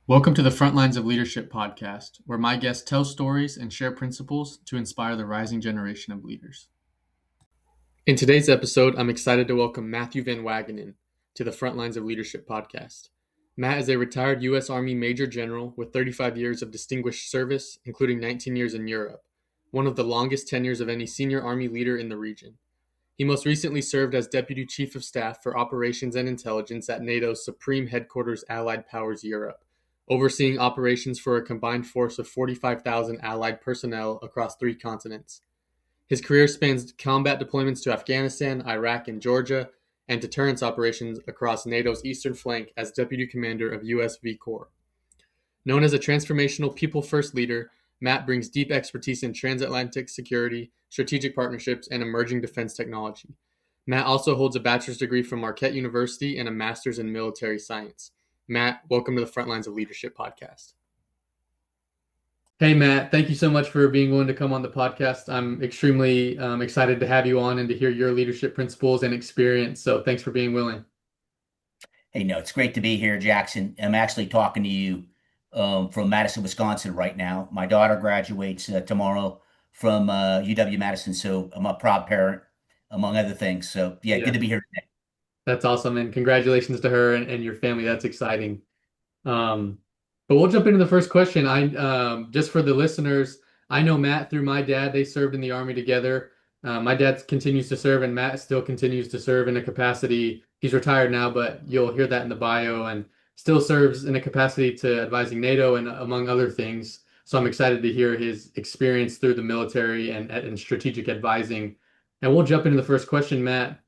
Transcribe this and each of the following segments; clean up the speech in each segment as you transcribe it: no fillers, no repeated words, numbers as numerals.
Welcome to the Frontlines of Leadership podcast, where my guests tell stories and share principles to inspire the rising generation of leaders. In today's episode, I'm excited to welcome Matthew Van Wagenen to the Frontlines of Leadership podcast. Matt is a retired U.S. Army Major General with 35 years of distinguished service, including 19 years in Europe, one of the longest tenures of any senior Army leader in the region. He most recently served as Deputy Chief of Staff for Operations and Intelligence at NATO's Supreme Headquarters Allied Powers Europe, overseeing operations for a combined force of 45,000 Allied personnel across 3 continents. His career spans combat deployments to Afghanistan, Iraq, and Georgia, and deterrence operations across NATO's eastern flank as Deputy Commander of USV Corps. Known as a transformational people-first leader, Matt brings deep expertise in transatlantic security, strategic partnerships, and emerging defense technology. Matt also holds a bachelor's degree from Marquette University and a master's in military science. Matt, welcome to the Frontlines of Leadership podcast. Hey, Matt, thank you so much for being willing to come on the podcast. I'm extremely excited to have you on and to hear your leadership principles and experience. So thanks for being willing. Hey, no, it's great to be here, Jackson. I'm actually talking to you from Madison, Wisconsin right now. My daughter graduates tomorrow from UW-Madison, so I'm a proud parent, among other things. So, yeah, Yeah, good to be here today. that's awesome. And congratulations to her and your family. That's exciting. Um, but we'll jump into the first question. Just for the listeners, I know Matt through my dad. They served in the Army together. My dad continues to serve, and Matt still continues to serve in a capacity. He's retired now, but you'll hear that in the bio, and still serves in a capacity to advising NATO and among other things. So I'm excited to hear his experience through the military and strategic advising. And we'll jump into the first question, Matt.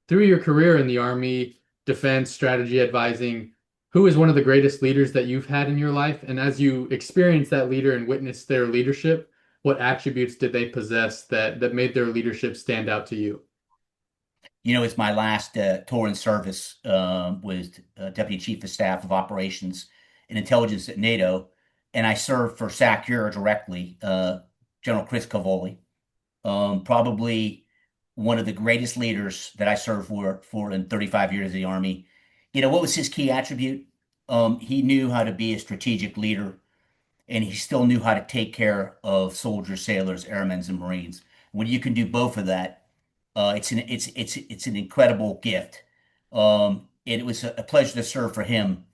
Through your career in the Army, defense, strategy advising, who is one of the greatest leaders that you've had in your life? And as you experience that leader and witness their leadership, what attributes did they possess that made their leadership stand out to you? It's my last tour in service with Deputy Chief of Staff of Operations and Intelligence at NATO, and I served for SACEUR directly, General Chris Cavoli. Probably one of the greatest leaders that I served for in 35 years of the Army. What was his key attribute? He knew how to be a strategic leader, and he still knew how to take care of soldiers, sailors, airmen, and Marines. When you can do both of that, it's an incredible gift. It was a pleasure to serve for him,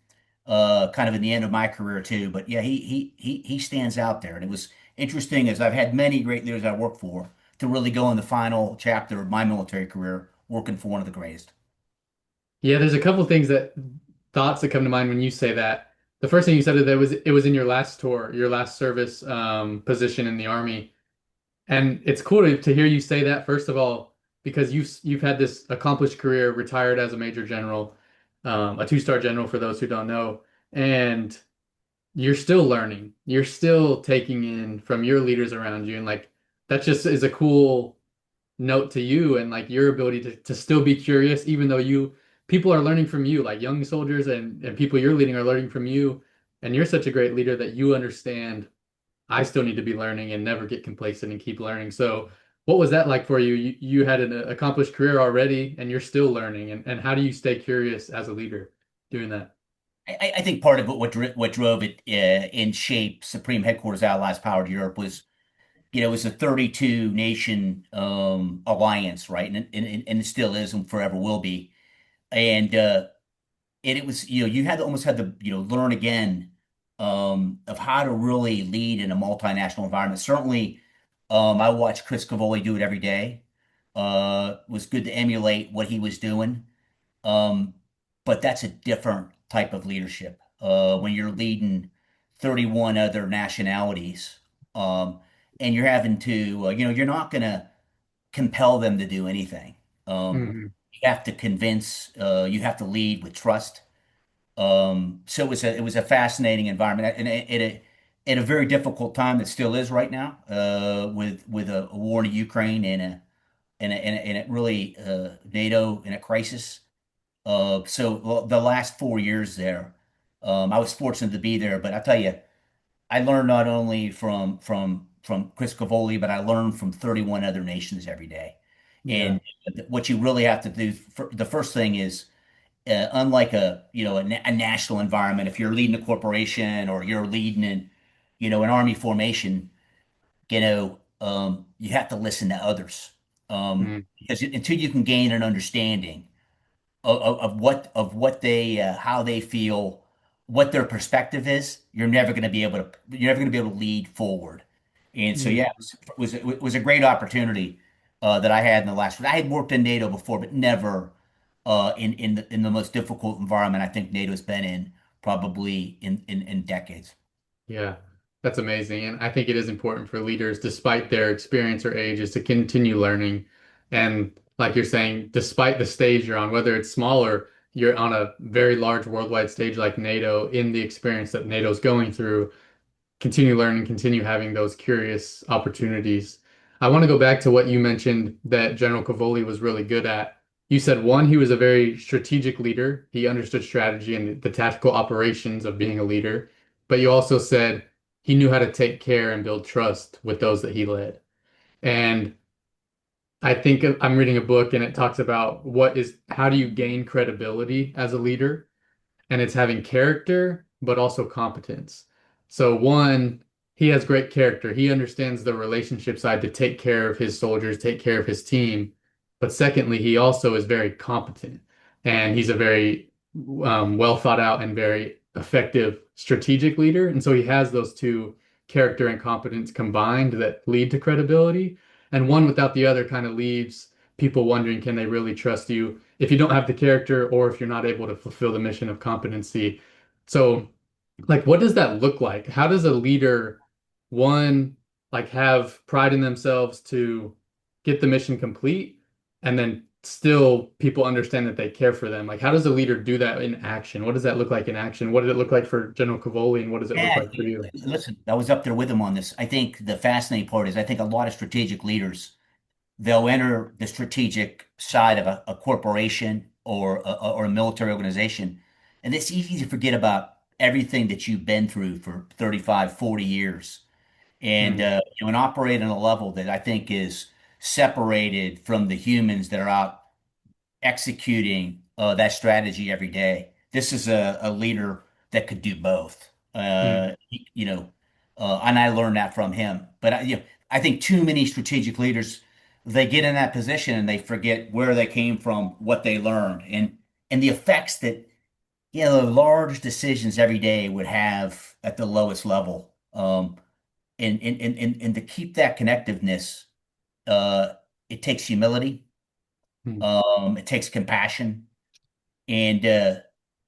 kind of in the end of my career too. But yeah, he stands out there, and it was interesting as I've had many great leaders I worked for to really go in the final chapter of my military career working for one of the greatest. Yeah, there's a couple things thoughts that come to mind when you say that. The first thing you said that it was in your last tour, your last service position in the Army. And it's cool to hear you say that, first of all, because you've had this accomplished career, retired as a major general, a two-star general for those who don't know, and you're still learning. You're still taking in from your leaders around you, and like that just is a cool note to you and like your ability to still be curious, even though people are learning from you, like young soldiers and people you're leading are learning from you, and you're such a great leader that you understand I still need to be learning and never get complacent and keep learning. So, what was that like for you? You had an accomplished career already and you're still learning. And how do you stay curious as a leader doing that? I think part of what drove it in shape Supreme Headquarters Allies Powered Europe was it was a 32 nation alliance, right? And it still is and forever will be. And it was you had to almost had to learn again of how to really lead in a multinational environment. Certainly, I watched Chris Cavoli do it every day. It was good to emulate what he was doing. Um, but that's a different type of leadership. When you're leading 31 other nationalities, and you're having to, you're not going to compel them to do anything. Hmm. You have to convince, you have to lead with trust. So it was a fascinating environment, and at a very difficult time that still is right now, with a war in Ukraine and a really NATO in a crisis. So the last 4 years there, I was fortunate to be there, but I tell you, I learned not only from Chris Cavoli, but I learned from 31 other nations every day. Yeah. And what you really have to do, the first thing is unlike a national environment, if you're leading a corporation or you're leading an army formation, you have to listen to others, Mm, because until you can gain an understanding of what they how they feel, what their perspective is, you're never going to be able to lead forward. And so mm. yeah, it was a great opportunity that I had in the last. I had worked in NATO before, but never in the most difficult environment I think NATO's been in probably in decades. Yeah, that's amazing. And I think it is important for leaders, despite their experience or age, is to continue learning. And like you're saying, despite the stage you're on, whether it's smaller, you're on a very large worldwide stage like NATO, in the experience that NATO's going through, continue learning, continue having those curious opportunities. I want to go back to what you mentioned that General Cavoli was really good at. You said one, he was a very strategic leader. He understood strategy and the tactical operations of being a leader. But you also said he knew how to take care and build trust with those that he led. And I think I'm reading a book and it talks about how do you gain credibility as a leader? And it's having character, but also competence. So one, he has great character. He understands the relationship side to take care of his soldiers, take care of his team. But secondly, he also is very competent, and he's a very well thought out and very effective strategic leader. And so he has those two, character and competence combined, that lead to credibility. And one without the other kind of leaves people wondering, can they really trust you if you don't have the character or if you're not able to fulfill the mission of competency? So, like, what does that look like? How does a leader, one, like, have pride in themselves to get the mission complete, and then still people understand that they care for them? Like, how does a leader do that in action? What does that look like in action? What did it look like for General Cavoli, and what does it look Yeah, like for you? listen, I was up there with him on this. I think the fascinating part is I think a lot of strategic leaders, they'll enter the strategic side of a corporation or a military organization, and it's easy to forget about everything that you've been through for 35, 40 years, and Mm, and operate on a level that I think is separated from the humans that are out executing that strategy every day. This is a leader that could do both. mm, And I learned that from him. But I think too many strategic leaders, they get in that position and they forget where they came from, what they learned, and the effects that large decisions every day would have at the lowest level. And to keep that connectiveness, uh, it takes humility. mm, It takes compassion, and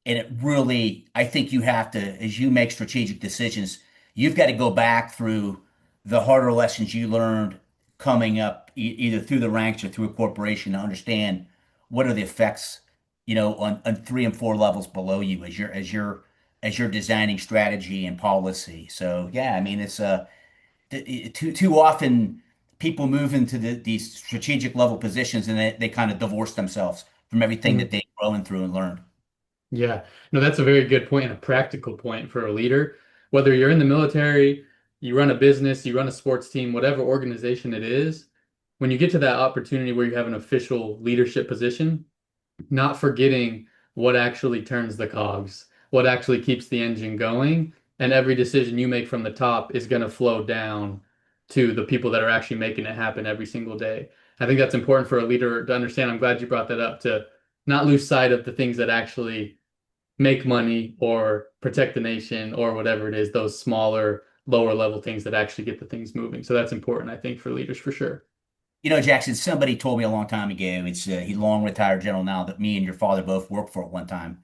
it really, I think you have to, as you make strategic decisions, you've got to go back through the harder lessons you learned coming up, either through the ranks or through a corporation, to understand what are the effects, on 3 and 4 levels below you as you're designing strategy and policy. So yeah, I mean, it's too often people move into these strategic level positions and they kind of divorce themselves from everything that mm. they've grown through and learned. Yeah, no, that's a very good point and a practical point for a leader. Whether you're in the military, you run a business, you run a sports team, whatever organization it is, when you get to that opportunity where you have an official leadership position, not forgetting what actually turns the cogs, what actually keeps the engine going, and every decision you make from the top is going to flow down to the people that are actually making it happen every single day. I think that's important for a leader to understand. I'm glad you brought that up, to not lose sight of the things that actually make money or protect the nation or whatever it is, those smaller, lower level things that actually get the things moving. So that's important, I think, for leaders for sure. Jackson, somebody told me a long time ago, it's he long retired general now that me and your father both worked for at one time,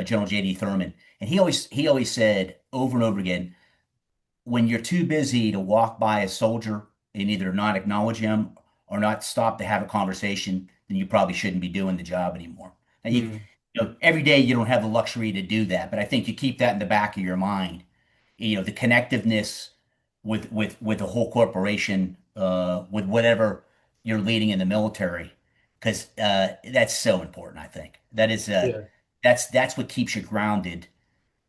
General J.D. Thurman. And he always said over and over again, when you're too busy to walk by a soldier and either not acknowledge him or not stop to have a conversation, then you probably shouldn't be doing the job anymore. Now Mm, every day you don't have the luxury to do that, but I think you keep that in the back of your mind. The connectiveness with the whole corporation, with whatever you're leading in the military, because that's so important. I think yeah, that's what keeps you grounded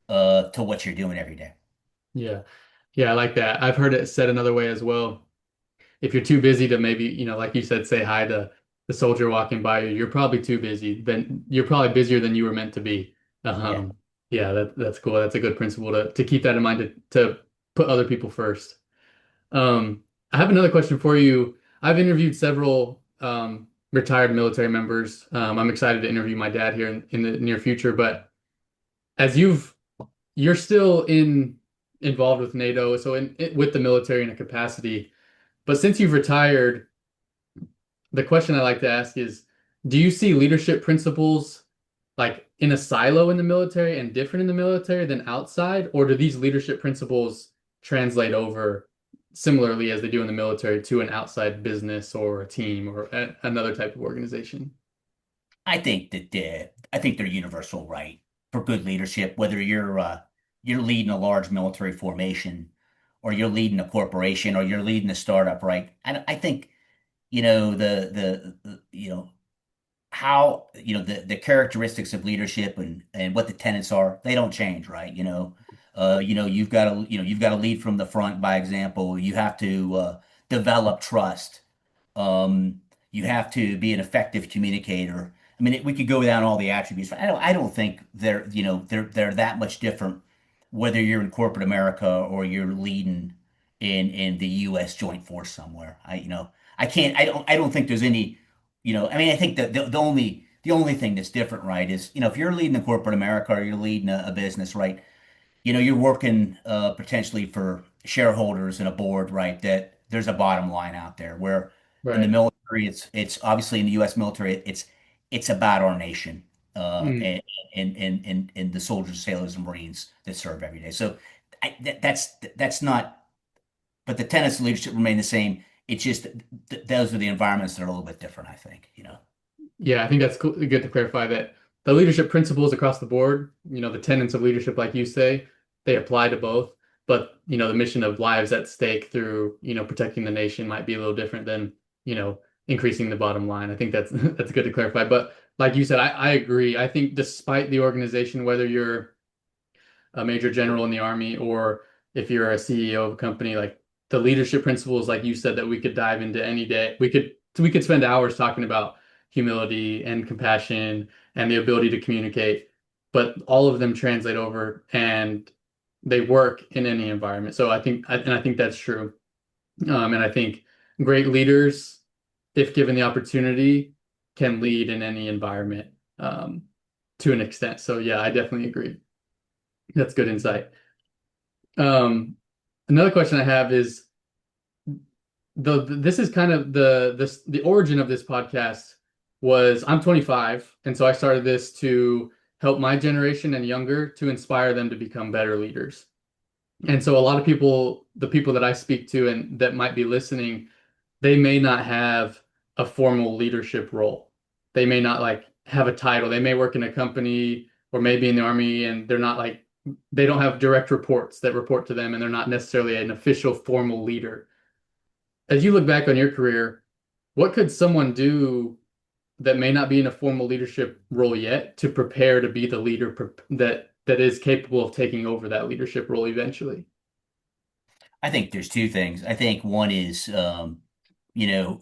to what you're doing every day. yeah, yeah, I like that. I've heard it said another way as well. If you're too busy to maybe, like you said, say hi to the soldier walking by you, you're probably too busy. Then you're probably busier than you were meant to be. Yeah. Yeah, that's cool. That's a good principle to keep that in mind to put other people first. I have another question for you. I've interviewed several retired military members. I'm excited to interview my dad here in the near future, but as you're still involved with NATO, so with the military in a capacity, but since you've retired, the question I like to ask is, do you see leadership principles like in a silo in the military and different in the military than outside, or do these leadership principles translate over similarly as they do in the military to an outside business or a team or another type of organization? I think they're universal, right? For good leadership, whether you're leading a large military formation, or you're leading a corporation, or you're leading a startup, right? I think how the characteristics of leadership and what the tenets are, they don't change, right? You've got to lead from the front by example. You have to develop trust. You have to be an effective communicator. I mean, we could go down all the attributes. I don't think they're that much different whether you're in corporate America or you're leading in the U.S. Joint Force somewhere. I don't think there's any, I mean, I think that the only thing that's different, right, is, if you're leading in corporate America or you're leading a business, right, you're working potentially for shareholders and a board, right? That there's a bottom line out there. Where in the Right. military, it's obviously in the U.S. military, it's about our nation, Mm. and the soldiers, sailors, and Marines that serve every day. So that's not. But the tenets of leadership remain the same. It's just those are the environments that are a little bit different, I think. Yeah, I think that's cool, good to clarify that the leadership principles across the board, the tenets of leadership, like you say, they apply to both. But, the mission of lives at stake through, protecting the nation might be a little different than, increasing the bottom line. I think that's that's good to clarify. But like you said, I agree. I think despite the organization, whether you're a major general in the army or if you're a CEO of a company, like the leadership principles, like you said, that we could dive into any day. We could spend hours talking about humility and compassion and the ability to communicate, but all of them translate over and they work in any environment. So I think that's true. And I think great leaders, if given the opportunity, can lead in any environment to an extent. So yeah, I definitely agree. That's good insight. Um, Another question I have is this is kind of the origin of this podcast was I'm 25, and so I started this to help my generation and younger to inspire them to become better leaders. And so a lot of people, the people that I speak to and that might be listening, they may not have a formal leadership role. They may not like have a title. They may work in a company or maybe in the army and they're not like they don't have direct reports that report to them and they're not necessarily an official formal leader. As you look back on your career, what could someone do that may not be in a formal leadership role yet to prepare to be the leader that is capable of taking over that leadership role eventually? I think there's two things. I think one is, you know,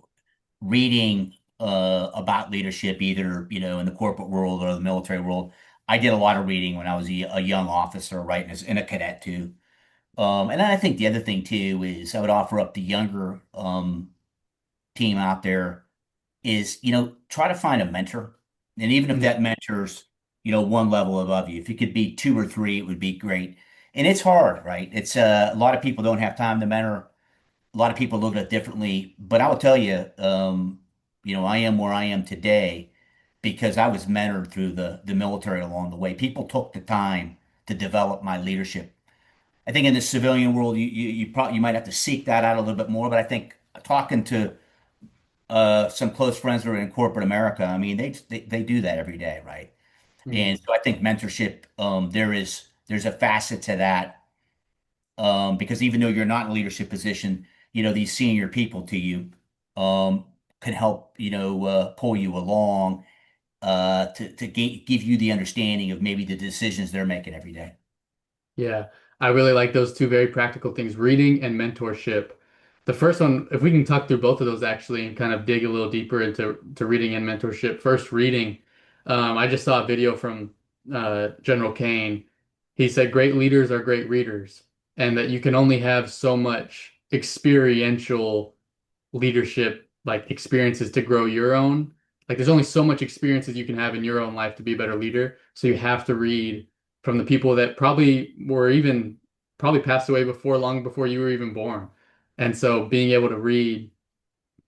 reading about leadership, either, in the corporate world or the military world. I did a lot of reading when I was a young officer, right, and a cadet too. And then I think the other thing too is I would offer up the younger team out there is, try to find a mentor. And even if Mm, that mentor's, one level above you, if it could be two or three, it would be great. And it's hard, right? It's a lot of people don't have time to mentor. A lot of people look at it differently, but I will tell you, I am where I am today because I was mentored through the military along the way. People took the time to develop my leadership. I think in the civilian world, you might have to seek that out a little bit more. But I think talking to some close friends that are in corporate America, I mean, they do that every day, right? mm. And so I think mentorship, there's a facet to that, because even though you're not in a leadership position, these senior people to you um, can help, pull you along, to give you the understanding of maybe the decisions they're making every day. Yeah, I really like those two very practical things, reading and mentorship. The first one, if we can talk through both of those actually and kind of dig a little deeper into reading and mentorship. First, reading. I just saw a video from General Kane. He said great leaders are great readers, and that you can only have so much experiential leadership like experiences to grow your own. Like there's only so much experiences you can have in your own life to be a better leader. So you have to read from the people that probably passed away before, long before you were even born. And so being able to read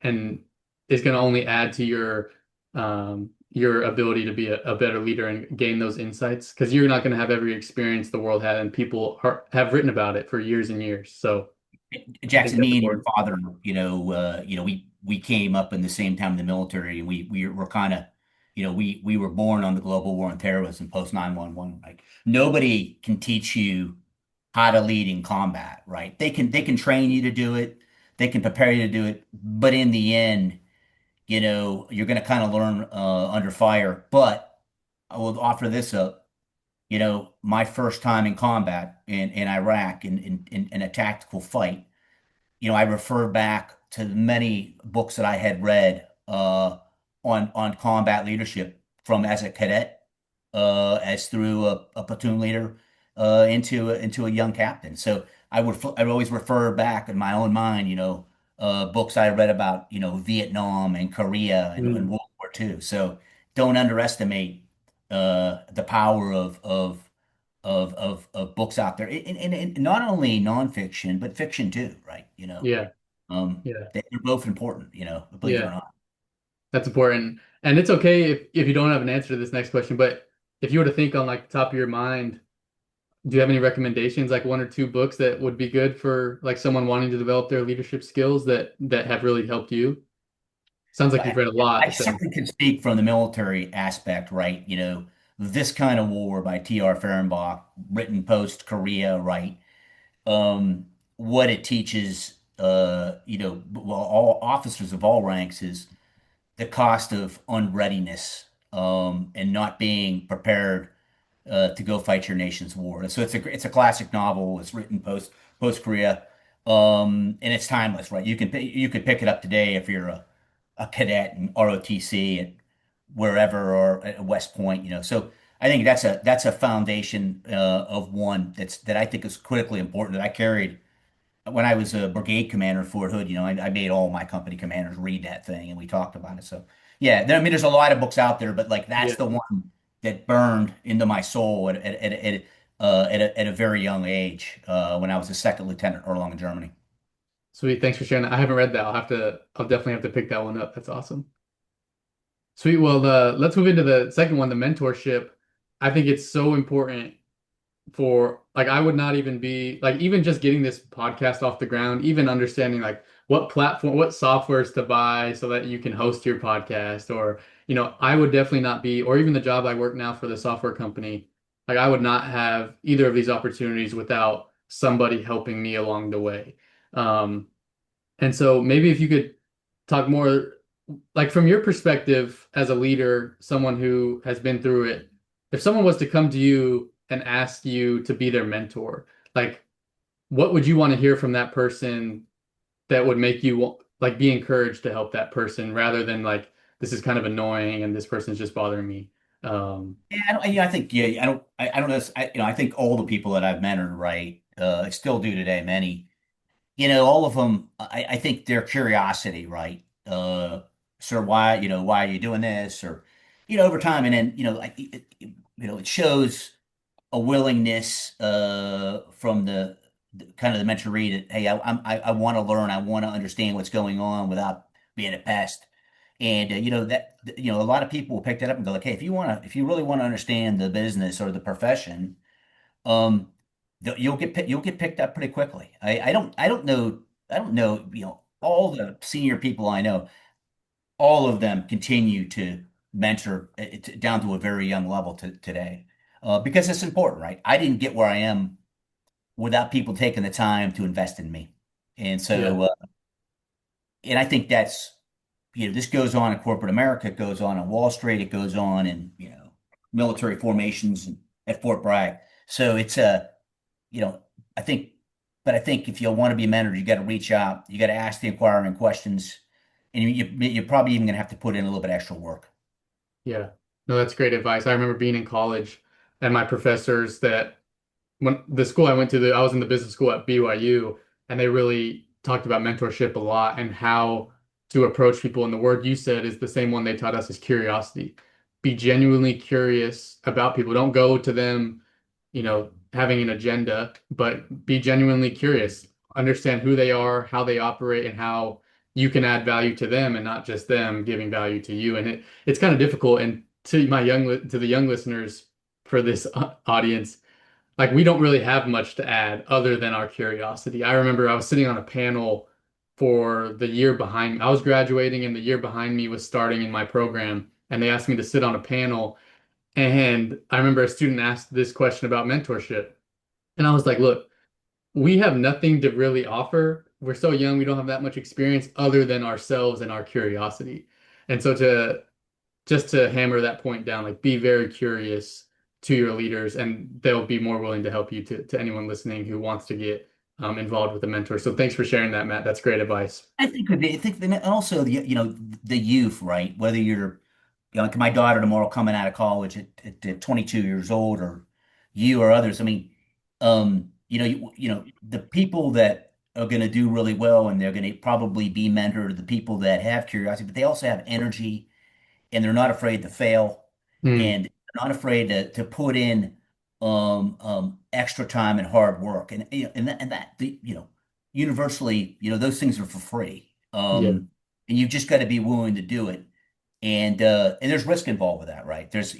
and is going to only add to your ability to be a better leader and gain those insights because you're not going to have every experience the world had and have written about it for years and years. So I think Jackson, that's me and your important. father, we came up in the same time in the military, and we were kind of, we were born on the global war on terrorism post 9/11. Like nobody can teach you how to lead in combat, right? They can train you to do it, they can prepare you to do it, but in the end, you're going to kind of learn under fire. But I will offer this up. My first time in combat in Iraq in a tactical fight, I refer back to many books that I had read on combat leadership from as a cadet, as through a platoon leader, into a young captain. So I'd always refer back in my own mind, books I read about, Vietnam and Korea and Mm, World War II. So don't underestimate the power of books out there, and not only nonfiction but fiction too, right? yeah, yeah, They're both important, believe it or yeah. not. That's important. And it's okay if you don't have an answer to this next question, but if you were to think on like the top of your mind, do you have any recommendations, like one or two books that would be good for like someone wanting to develop their leadership skills that have really helped you? Sounds like Well, you've read a I lot, so certainly can speak from the military aspect, right? This Kind of War by T.R. Fehrenbach, written post Korea, right? What it teaches, well, all officers of all ranks is the cost of unreadiness, and not being prepared to go fight your nation's war. So it's a classic novel. It's written post Korea, and it's timeless, right? You could pick it up today if you're a cadet in ROTC at wherever or at West Point. So I think that's a foundation of one that I think is critically important that I carried when I was a brigade commander at Fort Hood. I made all my company commanders read that thing, and we talked about it. So yeah, I mean, there's a lot of books out there, but like that's yeah. the one that burned into my soul at a very young age, when I was a second lieutenant Erlangen, Germany. Sweet. Thanks for sharing that. I haven't read that. I'll definitely have to pick that one up. That's awesome. Sweet. Well, let's move into the second one, the mentorship. I think it's so important for like I would not even be like even just getting this podcast off the ground, even understanding like what softwares to buy so that you can host your podcast or I would definitely not be or even the job I work now for the software company, like I would not have either of these opportunities without somebody helping me along the way. Um, and so maybe if you could talk more, like from your perspective as a leader, someone who has been through it, if someone was to come to you and ask you to be their mentor, like what would you want to hear from that person that would make you like be encouraged to help that person rather than like this is kind of annoying and this person's just bothering me. Yeah, I think yeah, I don't know. I think all the people that I've mentored, right, I still do today. Many, all of them. I think their curiosity, right, sir, why are you doing this, or over time, and then it shows a willingness from the kind of the mentoree that, hey, I want to learn, I want to understand what's going on without being a pest. And a lot of people will pick that up and go like, hey, if you really want to understand the business or the profession, um, you'll get picked up pretty quickly. I don't know, all the senior people I know, all of them continue to mentor down to a very young level today, because it's important, right? I didn't get where I am without people taking the time to invest in me. And Yeah, so, and I think that's, this goes on in corporate America, it goes on Wall Street, it goes on in, military formations at Fort Bragg. So it's a, I think But I think if you want to be mentored, you got to reach out, you got to ask the inquiring questions, and you're probably even going to have to put in a little bit extra work. Yeah. No, that's great advice. I remember being in college and my professors that when the school I went to, I was in the business school at BYU, and they really talked about mentorship a lot and how to approach people. And the word you said is the same one they taught us is curiosity. Be genuinely curious about people. Don't go to them, having an agenda, but be genuinely curious. Understand who they are, how they operate, and how you can add value to them and not just them giving value to you. And it's kind of difficult. And to the young listeners for this audience, like we don't really have much to add other than our curiosity. I remember I was sitting on a panel for the year behind me. I was graduating and the year behind me was starting in my program, and they asked me to sit on a panel. And I remember a student asked this question about mentorship. And I was like, look, we have nothing to really offer. We're so young, we don't have that much experience other than ourselves and our curiosity. And so to hammer that point down, like be very curious to your leaders, and they'll be more willing to help you to anyone listening who wants to get involved with a mentor. So thanks for sharing that, Matt. That's great advice. I think that also the youth, right? Whether you're like my daughter tomorrow coming out of college at 22 years old, or you or others. I mean, the people that are going to do really well and they're going to probably be mentored, the people that have curiosity, but they also have energy and they're not afraid to fail Mm, and they're not afraid to put in extra time and hard work. And universally, those things are for free. yeah. And you've just got to be willing to do it. And there's risk involved with that, right? There's,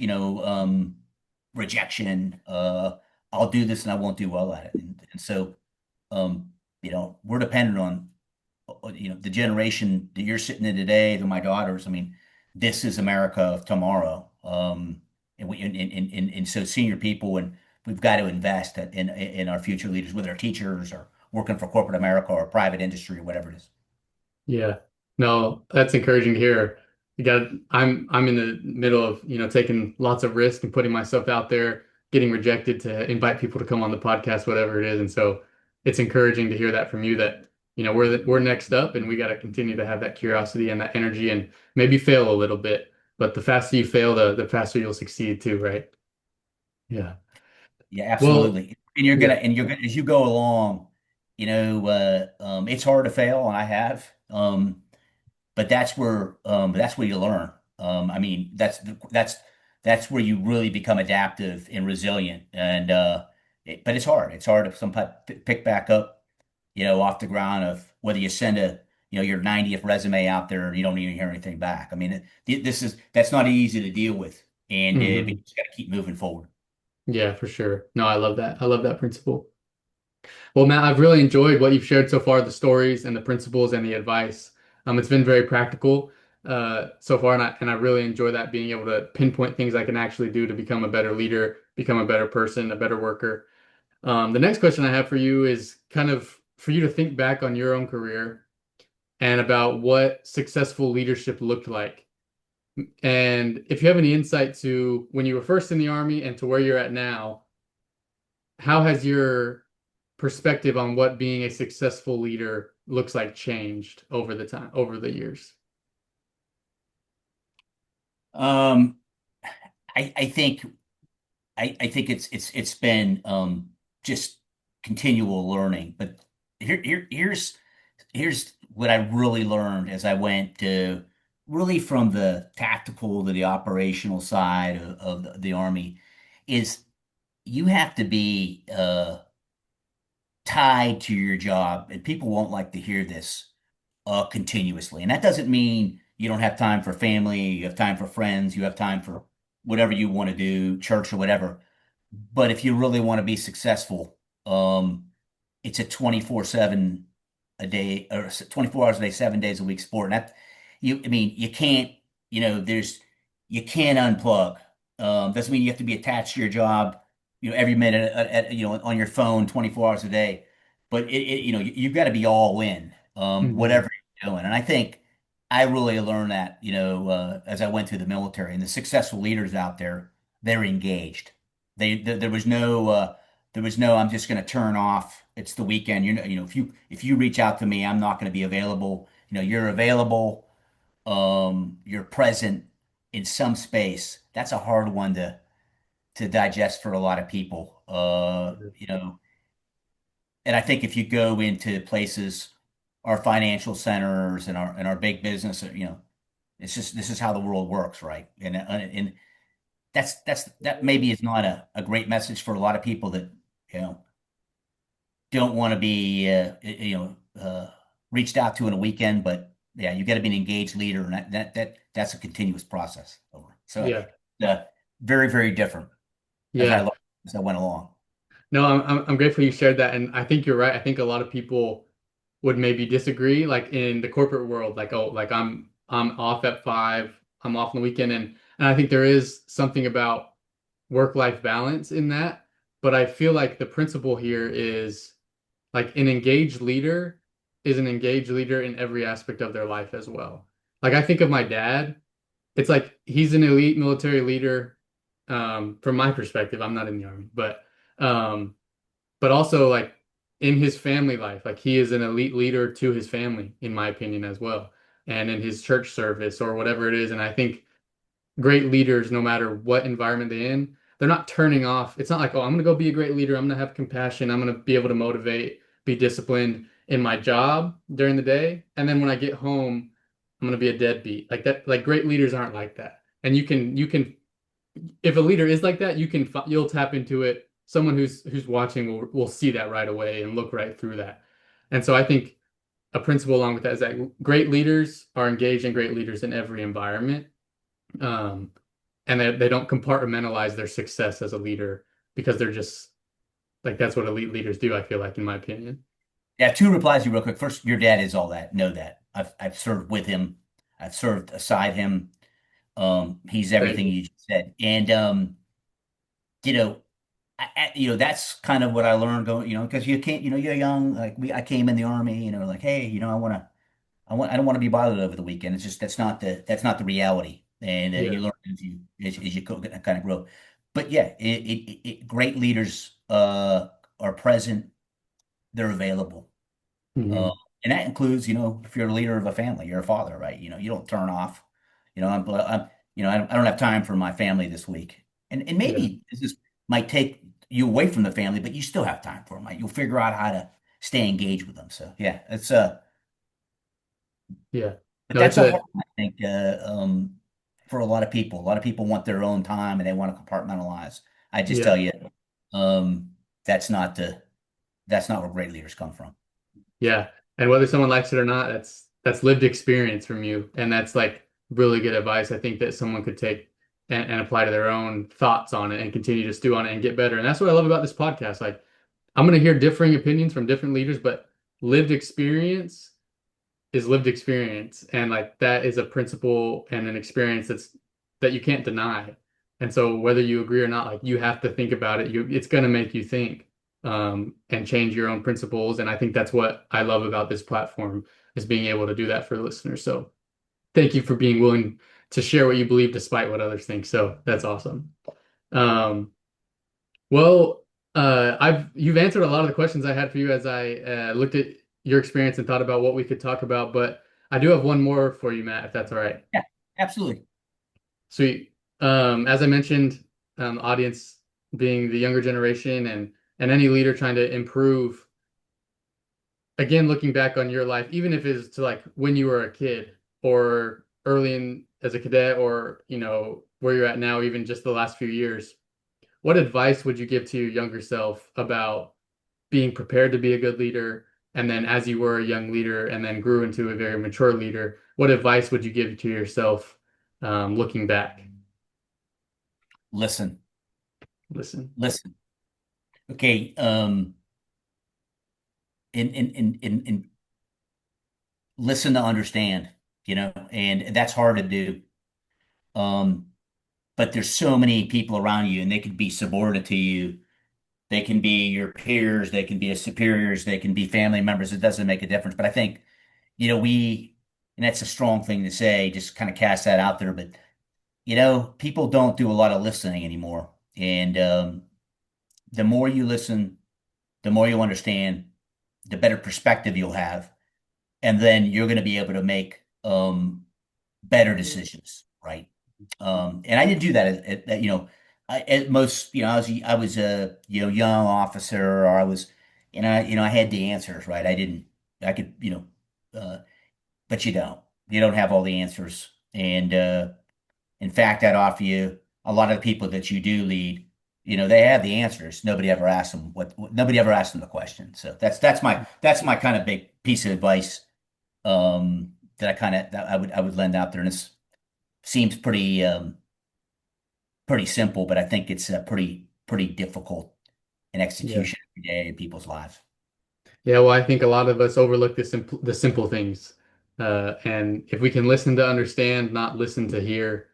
rejection. I'll do this and I won't do well at it. And so we're dependent on the generation that you're sitting in today, to my daughters. I mean, this is America of tomorrow. And so senior people, and we've got to invest in our future leaders, whether they're teachers or working for corporate America or private industry or whatever it is. Yeah. No, that's encouraging to hear. I'm in the middle of, taking lots of risk and putting myself out there, getting rejected to invite people to come on the podcast, whatever it is. And so it's encouraging to hear that from you that, we're next up and we got to continue to have that curiosity and that energy and maybe fail a little bit. But the faster you fail, the faster you'll succeed too, right? Yeah. Yeah, Well, absolutely. yeah. And you're gonna, as you go along, it's hard to fail, and I have. But that's where you learn. I mean, that's where you really become adaptive and resilient. And but it's hard. It's hard to sometimes pick back up, off the ground of whether you send your 90th resume out there and you don't even hear anything back. I mean, that's not easy to deal with, and but you Mhm. just got to keep moving forward. Yeah, for sure. No, I love that. I love that principle. Well, Matt, I've really enjoyed what you've shared so far, the stories and the principles and the advice. It's been very practical so far, and I really enjoy that being able to pinpoint things I can actually do to become a better leader, become a better person, a better worker. The next question I have for you is kind of for you to think back on your own career and about what successful leadership looked like. And if you have any insight to when you were first in the Army and to where you're at now, how has your perspective on what being a successful leader looks like changed over the years? Um, I think I think it's been just continual learning. But here's what I really learned as I went to really from the tactical to the operational side of the Army is you have to be tied to your job, and people won't like to hear this continuously. And that doesn't mean you don't have time for family, you have time for friends, you have time for whatever you want to do, church or whatever. But if you really want to be successful, it's a 24/7 a day or 24 hours a day, 7 days a week sport. And I mean, you can't, you can't unplug. Doesn't mean you have to be attached to your job, every minute on your phone, 24 hours a day. But you've got to be all in, Hmm. whatever you're doing. And I think I really learned that, as I went through the military, and the successful leaders out there, they're engaged. There was no There was no, I'm just going to turn off. It's the weekend. If you reach out to me, I'm not going to be available. You're available. You're present in some space. That's a hard one to digest for a lot of people. And I think if you go into places, our financial centers and our big business, it's just this is how the world works, right? And that maybe is not a great message for a lot of people that you know don't want to be reached out to in a weekend, but yeah, you got to be an engaged leader, and that's a continuous process. So Yeah. uh, very, very different as I Yeah. learned as I went along. No, I'm grateful you shared that, and I think you're right. I think a lot of people would maybe disagree, like in the corporate world, like, oh, like I'm off at 5, I'm off on the weekend, and I think there is something about work-life balance in that. But I feel like the principle here is like an engaged leader is an engaged leader in every aspect of their life as well. Like I think of my dad, it's like he's an elite military leader, from my perspective. I'm not in the army, um, but also like in his family life, like he is an elite leader to his family, in my opinion, as well, and in his church service or whatever it is. And I think great leaders, no matter what environment they're in, they're not turning off. It's not like, oh, I'm gonna go be a great leader. I'm gonna have compassion. I'm gonna be able to motivate, be disciplined in my job during the day, and then when I get home, I'm gonna be a deadbeat. Like that. Like great leaders aren't like that. And you can if a leader is like that, you'll tap into it. Someone who's watching will see that right away and look right through that. And so I think a principle along with that is that great leaders are engaged and great leaders in every environment. Um, and they don't compartmentalize their success as a leader because they're just like that's what elite leaders do, I feel like, in my opinion. Yeah, two replies to you real quick. First, your dad is all that. Know that. I've served with him. I've served aside him. He's Thank everything you. you just said. And you know, that's kind of what I learned going, because you can't, you're young. Like I came in the army, like, hey, I don't want to be bothered over the weekend. It's just that's not the reality, and Yeah. you learn as you kind of grow. But yeah, great leaders are present. They're available. Uh, Hmm. and that includes, if you're a leader of a family, you're a father, right? You don't turn off. I don't have time for my family this week. And Yeah. maybe might take you away from the family, but you still have time for them, right? You'll figure out how to stay engaged with them. So yeah, Yeah. but No, it's that's a a hard one, I think, for a lot of people. A lot of people want their own time and they want to compartmentalize. I just tell yeah. you, um, that's not where great leaders come from. Yeah. And whether someone likes it or not, that's lived experience from you. And that's like really good advice. I think that someone could take and apply to their own thoughts on it and continue to stew on it and get better. And that's what I love about this podcast. Like I'm going to hear differing opinions from different leaders, but lived experience is lived experience. And like that is a principle and an experience that you can't deny. And so whether you agree or not, like you have to think about it. It's going to make you think, and change your own principles. And I think that's what I love about this platform is being able to do that for listeners. So thank you for being willing to share what you believe despite what others think. So that's awesome. Um, well, you've answered a lot of the questions I had for you as I looked at your experience and thought about what we could talk about, but I do have one more for you, Matt, if that's all right. Yeah, absolutely. Sweet. As I mentioned, audience being the younger generation and any leader trying to improve, again, looking back on your life, even if it's to like when you were a kid or early in as a cadet or, where you're at now, even just the last few years, what advice would you give to your younger self about being prepared to be a good leader? And then as you were a young leader and then grew into a very mature leader, what advice would you give to yourself, looking back? Listen, Listen. listen. Okay. And listen to understand, and that's hard to do. Um, but there's so many people around you, and they could be subordinate to you. They can be your peers, they can be your superiors, they can be family members. It doesn't make a difference. But I think, and that's a strong thing to say, just kind of cast that out there. But, people don't do a lot of listening anymore. And the more you listen, the more you'll understand, the better perspective you'll have, and then you're going to be able to make better decisions, right? And I didn't do that at most, I was a young officer, or I was, I had the answers, right? I could, but you don't have all the answers. And in fact, I'd offer you a lot of the people that you do lead, they have the answers. Nobody ever asked them the question. So that's my kind of big piece of advice that I would lend out there. And it seems pretty simple, but I think it's pretty difficult in Yeah. execution every day in people's lives. Yeah, well, I think a lot of us overlook the simple things. And if we can listen to understand, not listen to hear,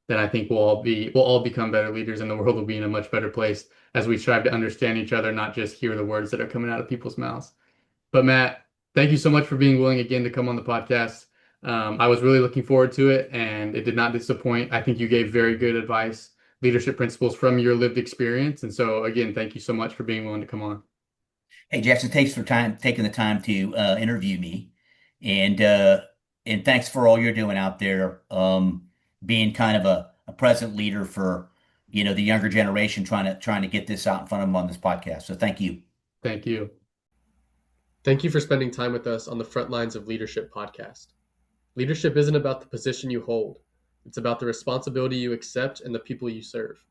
then I think we'll all become better leaders, and the world will be in a much better place as we strive to understand each other, not just hear the words that are coming out of people's mouths. But Matt, thank you so much for being willing again to come on the podcast. I was really looking forward to it, and it did not disappoint. I think you gave very good advice, leadership principles from your lived experience. And so, again, thank you so much for being willing to come on. Hey, Jackson, thanks for taking the time to interview me, and uh, and thanks for all you're doing out there, being kind of a present leader for the younger generation, trying to get this out in front of them on this podcast. So thank you. Thank you. Thank you for spending time with us on the Front Lines of Leadership podcast. Leadership isn't about the position you hold, it's about the responsibility you accept and the people you serve.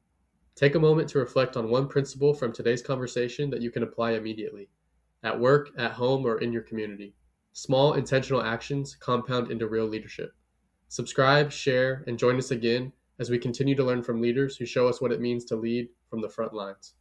Take a moment to reflect on one principle from today's conversation that you can apply immediately, at work, at home, or in your community. Small, intentional actions compound into real leadership. Subscribe, share, and join us again as we continue to learn from leaders who show us what it means to lead from the front lines.